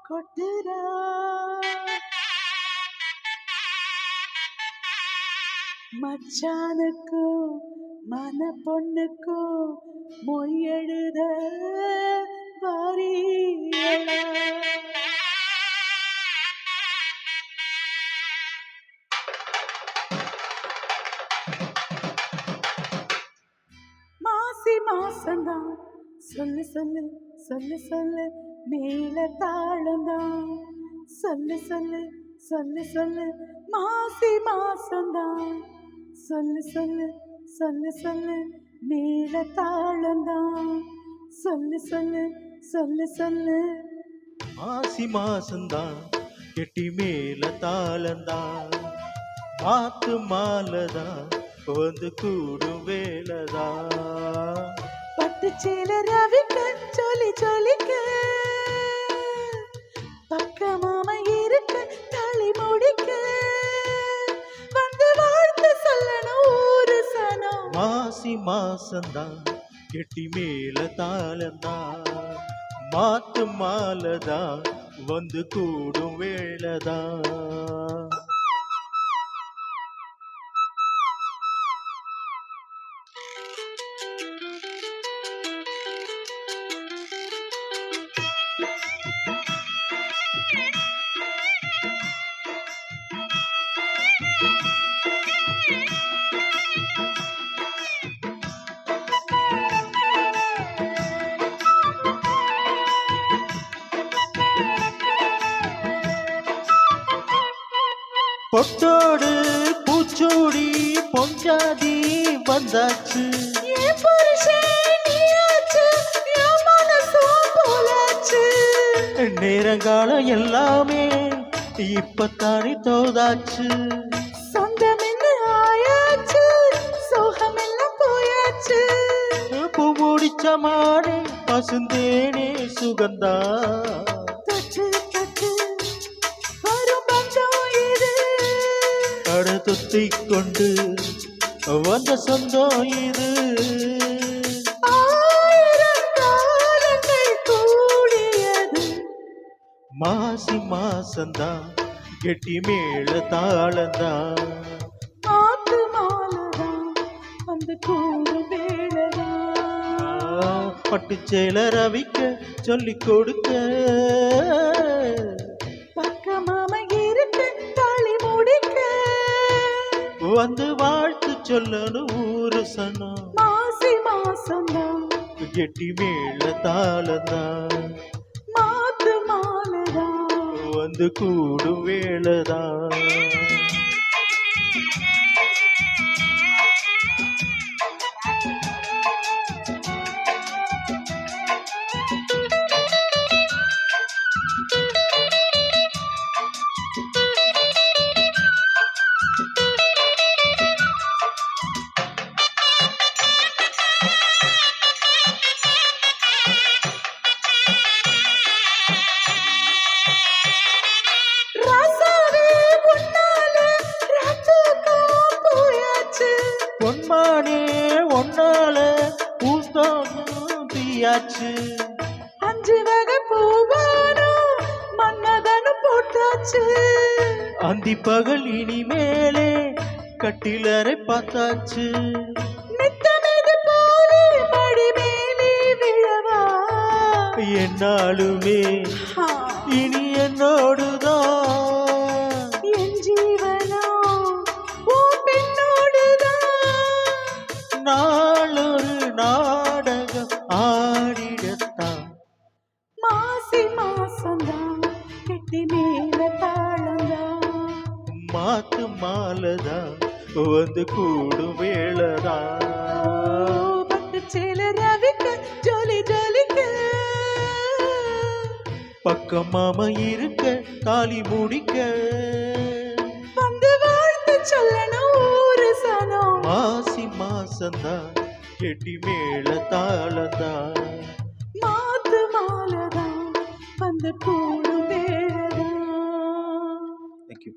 கொட்டுறா மச்சானுக்கும் மன பொண்ணுக்கும் மொய் எழுத வாரியலா மாசி மாசந்தான் சொல்லு சொல்லு சொல்லு சொல்லு மேல தாளந்தான் சொல்லு சொல்லு சொல்லு சொல்லு மாசி மாசந்தான் சொல்லு சொல்லு சொல்லு சொல்லு மேல தாளந்தான் சொல்லு சொல்லு சொல்லு சொல்லு மாசி மாசந்தான் கெட்டி மேல தாளந்தான் மாத்து மாலதான் வந்து கூடும் வேலதான் பட்டு சேல ரவிக்க சொல்லி சொல்லிக்க பக்கமாம இருக்க தலை முடிக்க வந்து வாழ்த்து சொல்லணும் ஊரு சனம் மாசி மாசந்தான் கெட்டி மேல தாளந்தான் மாத்து மாலதான் வந்து கூடும் வேலதான் பொட்டோடு பூச்சோடி பொஞ்சாதி வந்தாச்சு என் புருஷன் நீயாச்சு, என் மனசும் போலாச்சு. நேரங்காலம் எல்லாமே இப்பத்தானே தோதாச்சு சொந்தமென்னு ஆயாச்சு, சோகமெல்லாம் போயாச்சு. பூ முடிச்ச மானே பசுந்தேனே சுகந்தா தொட்டு தொட்டு வரும் பந்தம் இது. அடுத்துத்திக் கொண்டு வந்த சொந்தம் இது ஆயிரம் காலங்கள் கூடியது. மாசி மாசந்தான் கெட்டி மேல தாளந்தான் ஆத்து மாலதான் அந்த கூடு வேளதான். பட்டுச்சேல ரவிக்க சொல்லிக் கொடுக்க பக்கமாம இருக்க தாலி முடிக்க வந்து வாழ்த்து சொல்லணும் ஊரு சனம் மாசி மாசந்தான் கெட்டி மேல தாளந்தான் மாத்து மாலதான் வந்து கூடும் வேளதான் பொன்மானே ஒன்னால பூந்தோட்டம் தீயாச்சு 5 வகை பூவானோ மன்மதனு போட்டாச்சு. அந்தி பகல் இனிமேலே கட்டிலறை பார்த்தாச்சு நித்தமிது போலே மடி மேலே விழவா. என்னாலுமே இனி என்னோடுதான் என் ஜீவனோ உன் பெண்ணோடுதான். நாளொரு நாடகம் ஆடிடத்தான் மாசி மாசந்தான் கெட்டி மேல தாளந்தான் மாத்து மாலதான் வந்து கூடும் வேளதான் பட்டு சேல ரவிக்க ஜொலி ஜொலிக்க பக்கமாம இருக்க தாலி முடிக்க வந்து வாழ்த்து சொல்லணும் ஊரு சனம் மாசி மாசந்தான் கெட்டி மேல தாளந்தான் மாத்து மாலதான் வந்து கூடு